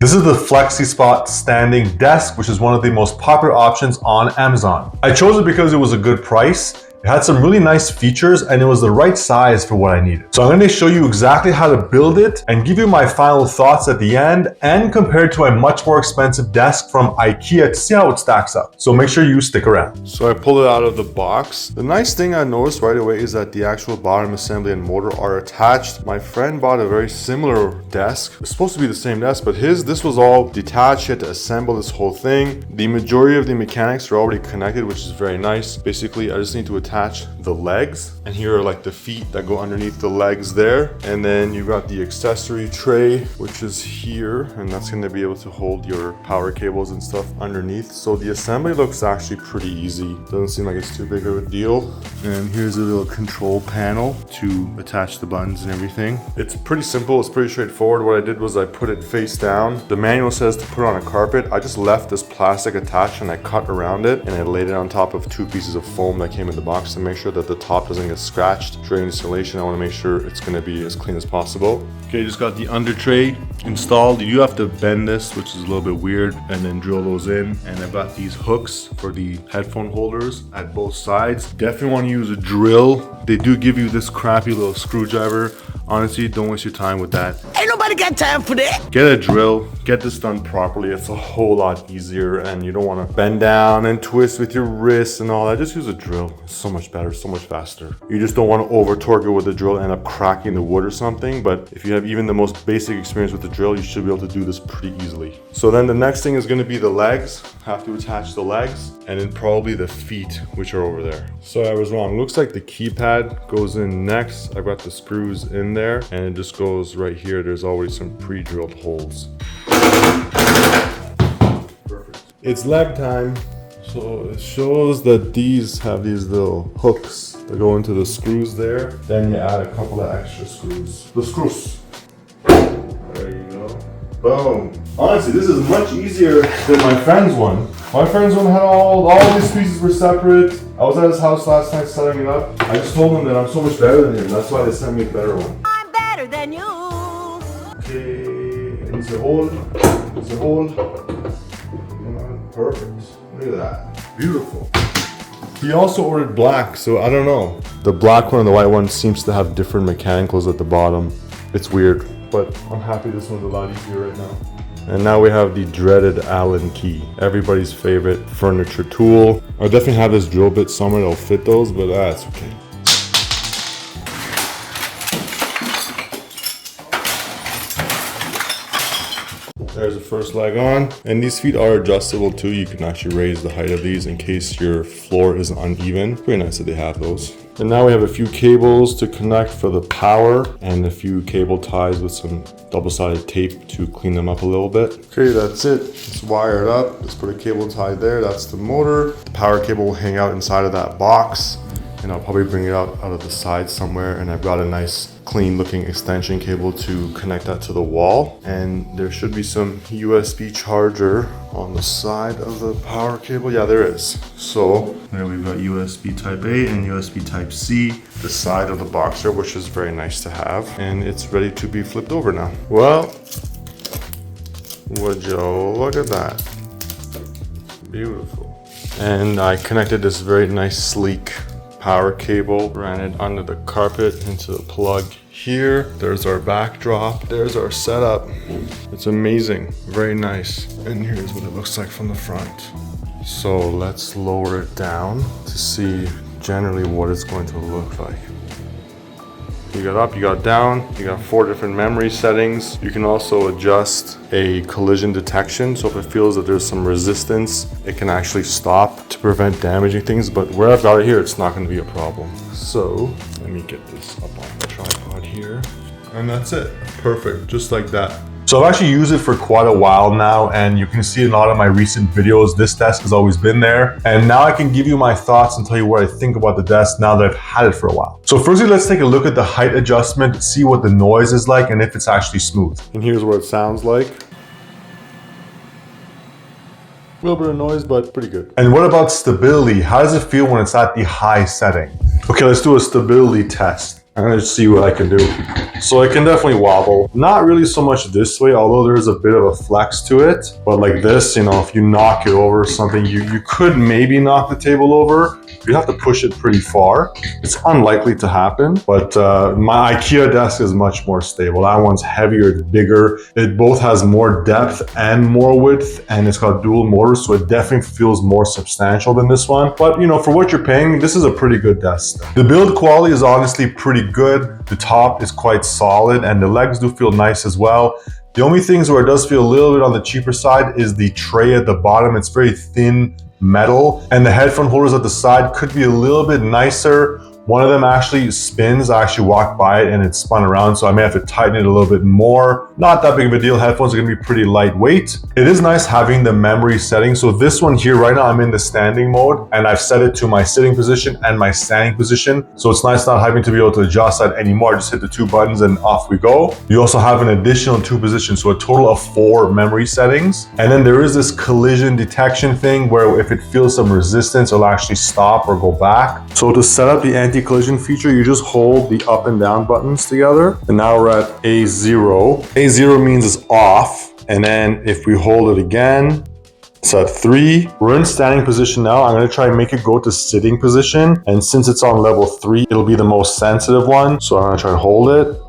This is the FLEXISPOT Standing Desk, which is one of the most popular options on Amazon. I chose it because it was a good price. It had some really nice features and it was the right size for what I needed. So I'm going to show you exactly how to build it and give you my final thoughts at the end and compare it to a much more expensive desk from IKEA to see how it stacks up. So make sure you stick around. So I pulled it out of the box. The nice thing I noticed right away is that the actual bottom assembly and motor are attached. My friend bought a very similar desk. It's supposed to be the same desk, but this was all detached. He had to assemble this whole thing. The majority of the mechanics are already connected, which is very nice. Basically, I just need to attach the legs, and here are like the feet that go underneath the legs there, and then you got the accessory tray, which is here, and that's going to be able to hold your power cables and stuff underneath. So the assembly looks actually pretty easy. Doesn't seem like it's too big of a deal. And here's a little control panel to attach the buttons and everything. It's pretty simple. It's pretty straightforward. What I did was I put it face down. The manual says to put it on a carpet. I just left this plastic attached and I cut around it, and I laid it on top of 2 pieces of foam that came in the box to make sure that the top doesn't get scratched during installation. I want to make sure it's going to be as clean as possible. Okay, just got the under tray installed. You do have to bend this, which is a little bit weird, and then drill those in. And I've got these hooks for the headphone holders at both sides. Definitely want to use a drill. They do give you this crappy little screwdriver. Honestly, don't waste your time with that. Ain't nobody got time for that. Get a drill, get this done properly. It's a whole lot easier, and you don't want to bend down and twist with your wrists and all that. Just use a drill. It's so much better, so much faster. You just don't want to over torque it with the drill and end up cracking the wood or something. But if you have even the most basic experience with the drill, you should be able to do this pretty easily. So then the next thing is going to be the legs. Have to attach the legs, and then probably the feet, which are over there. So I was wrong. Looks like the keypad goes in next. I've got the screws in there, and it just goes right here. There's already some pre-drilled holes. Perfect. It's leg time. So it shows that these have these little hooks that go into the screws there. Then you add a couple of extra screws. The screws. There you go. Boom. Honestly, this is much easier than my friend's one. My friend's one had all these pieces were separate. I was at his house last night setting it up. I just told him that I'm so much better than him. That's why they sent me a better one. I'm better than you. Okay, it's a hole. It's a hole. Perfect. Look at that. Beautiful. He also ordered black, so I don't know. The black one and the white one seems to have different mechanicals at the bottom. It's weird, but I'm happy this one's a lot easier right now. And now we have the dreaded Allen key, everybody's favorite furniture tool. I definitely have this drill bit somewhere that'll fit those, but that's okay. There's the first leg on, and these feet are adjustable too. You can actually raise the height of these in case your floor is uneven. Pretty nice that they have those. And now we have a few cables to connect for the power and a few cable ties with some double-sided tape to clean them up a little bit. Okay, that's it. It's wired up. Let's put a cable tie there. That's the motor. The power cable will hang out inside of that box, and I'll probably bring it out of the side somewhere. And I've got a nice clean looking extension cable to connect that to the wall. And there should be some USB charger on the side of the power cable. Yeah, there is. So there we've got USB type A and USB type C, the side of the boxer, which is very nice to have. And it's ready to be flipped over now. Well, would you look at that? Beautiful. And I connected this very nice sleek power cable, ran it under the carpet into the plug here. There's our backdrop. There's our setup. It's amazing, very nice. And here's what it looks like from the front. So let's lower it down to see generally what it's going to look like. You got up, you got down, you got 4 different memory settings. You can also adjust a collision detection. So if it feels that there's some resistance, it can actually stop to prevent damaging things. But where I've got it here, it's not going to be a problem. So let me get this up on the tripod here. And that's it. Perfect. Just like that. So I've actually used it for quite a while now, and you can see in a lot of my recent videos, this desk has always been there. And now I can give you my thoughts and tell you what I think about the desk now that I've had it for a while. So firstly, let's take a look at the height adjustment, see what the noise is like and if it's actually smooth. And here's what it sounds like. A little bit of noise, but pretty good. And what about stability? How does it feel when it's at the high setting? Okay, let's do a stability test. I'm gonna see what I can do. So it can definitely wobble. Not really so much this way, although there's a bit of a flex to it. But like this, you know, if you knock it over something, you could maybe knock the table over. You have to push it pretty far. It's unlikely to happen, but my IKEA desk is much more stable. That one's heavier, it's bigger. It both has more depth and more width, and it's got dual motors, so it definitely feels more substantial than this one. But you know, for what you're paying, this is a pretty good desk. The build quality is honestly pretty good. The top is quite solid, and the legs do feel nice as well. The only things where it does feel a little bit on the cheaper side is the tray at the bottom. It's very thin metal, and the headphone holders at the side could be a little bit nicer. One of them actually spins. I actually walked by it and it spun around, so I may have to tighten it a little bit more. Not that big of a deal. Headphones are gonna be pretty lightweight. It is nice having the memory setting. So this one here, right now I'm in the standing mode, and I've set it to my sitting position and my standing position. So it's nice not having to be able to adjust that anymore. Just hit the 2 buttons and off we go. You also have an additional 2 positions, so a total of 4 memory settings. And then there is this collision detection thing where if it feels some resistance, it'll actually stop or go back. So to set up the anti-collision feature, you just hold the up and down buttons together. And now we're at A0. A0 means it's off. And then if we hold it again, it's at 3. We're in standing position now. I'm gonna try and make it go to sitting position. And since it's on level 3, it'll be the most sensitive one. So I'm gonna try and hold it.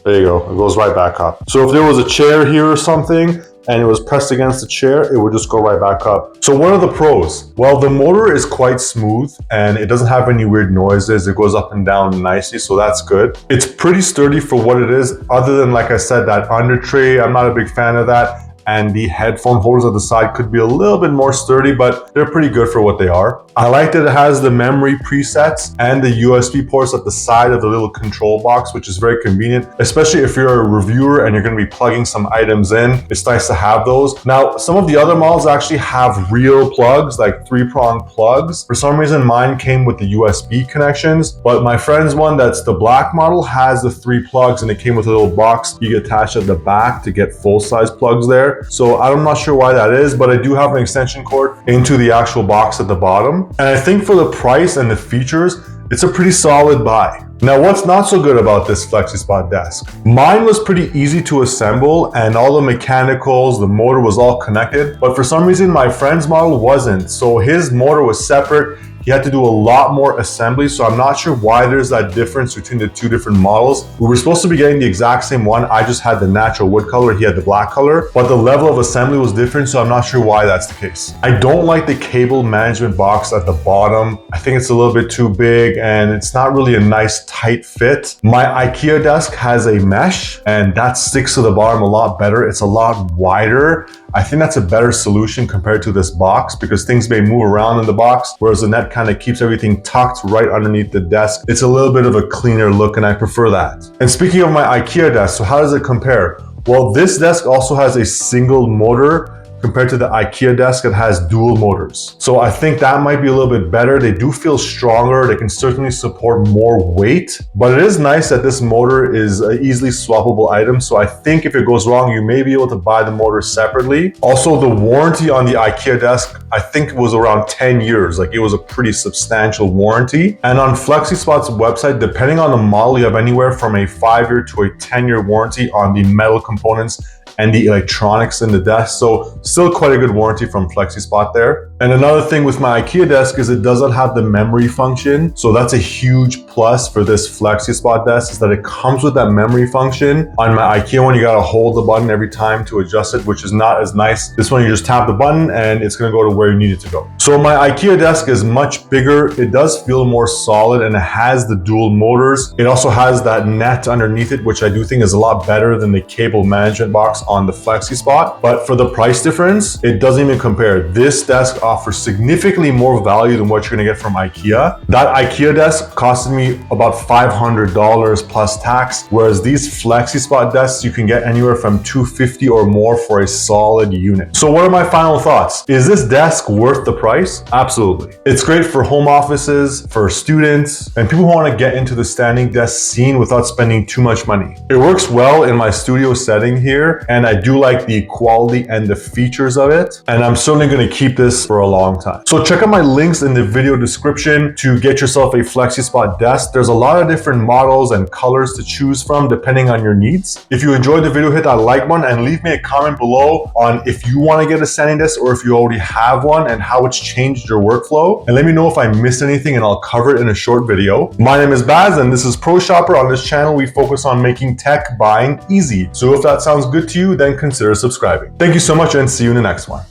There you go, it goes right back up. So if there was a chair here or something, and it was pressed against the chair, it would just go right back up. So what are the pros? Well, the motor is quite smooth and it doesn't have any weird noises. It goes up and down nicely, so that's good. It's pretty sturdy for what it is, other than, like I said, that under tray. I'm not a big fan of that. And the headphone holders at the side could be a little bit more sturdy, but they're pretty good for what they are. I like that it has the memory presets and the USB ports at the side of the little control box, which is very convenient, especially if you're a reviewer and you're going to be plugging some items in. It's nice to have those. Now, some of the other models actually have real plugs, like 3-prong plugs. For some reason, mine came with the USB connections, but my friend's one, that's the black model, has the 3 plugs, and it came with a little box you get attached at the back to get full-size plugs there. So I'm not sure why that is, but I do have an extension cord into the actual box at the bottom. And I think for the price and the features, it's a pretty solid buy. Now, what's not so good about this FLEXISPOT desk? Mine was pretty easy to assemble, and all the mechanicals, the motor was all connected, but for some reason my friend's model wasn't. So his motor was separate. He had to do a lot more assembly, so I'm not sure why there's that difference between the 2 different models. We were supposed to be getting the exact same one. I just had the natural wood color, he had the black color, but the level of assembly was different, so I'm not sure why that's the case. I don't like the cable management box at the bottom. I think it's a little bit too big, and it's not really a nice tight fit. My IKEA desk has a mesh, and that sticks to the bottom a lot better. It's a lot wider. I think that's a better solution compared to this box, because things may move around in the box, whereas the net kind of keeps everything tucked right underneath the desk. It's a little bit of a cleaner look, and I prefer that. And speaking of my IKEA desk, so how does it compare? Well, this desk also has a single motor compared to the IKEA desk that has dual motors. So I think that might be a little bit better. They do feel stronger. They can certainly support more weight, but it is nice that this motor is an easily swappable item. So I think if it goes wrong, you may be able to buy the motor separately. Also, the warranty on the IKEA desk, I think it was around 10 years. Like, it was a pretty substantial warranty. And on FLEXISPOT's website, depending on the model, you have anywhere from a 5-year to a 10-year warranty on the metal components and the electronics in the desk. So still quite a good warranty from FLEXISPOT there. And another thing with my IKEA desk is it doesn't have the memory function. So that's a huge plus for this FLEXISPOT desk, is that it comes with that memory function. On my IKEA one, you gotta hold the button every time to adjust it, which is not as nice. This one, you just tap the button and it's gonna go to where you need it to go. So my IKEA desk is much bigger. It does feel more solid, and it has the dual motors. It also has that net underneath it, which I do think is a lot better than the cable management box on the FLEXISPOT. But for the price difference, it doesn't even compare. This desk offers significantly more value than what you're gonna get from IKEA. That IKEA desk costed me about $500 plus tax, whereas these FLEXISPOT desks you can get anywhere from $250 or more for a solid unit. So what are my final thoughts? Is this desk worth the price? Absolutely. It's great for home offices, for students, and people who want to get into the standing desk scene without spending too much money. It works well in my studio setting here, and I do like the quality and the features of it. And I'm certainly going to keep this for for a long time. So check out my links in the video description to get yourself a FLEXISPOT desk. There's a lot of different models and colors to choose from depending on your needs. If you enjoyed the video, hit that like button and leave me a comment below on if you want to get a standing desk or if you already have one and how it's changed your workflow. And let me know if I missed anything and I'll cover it in a short video. My name is Baz and this is Pro Shopper. On this channel, we focus on making tech buying easy. So if that sounds good to you, then consider subscribing. Thank you so much and see you in the next one.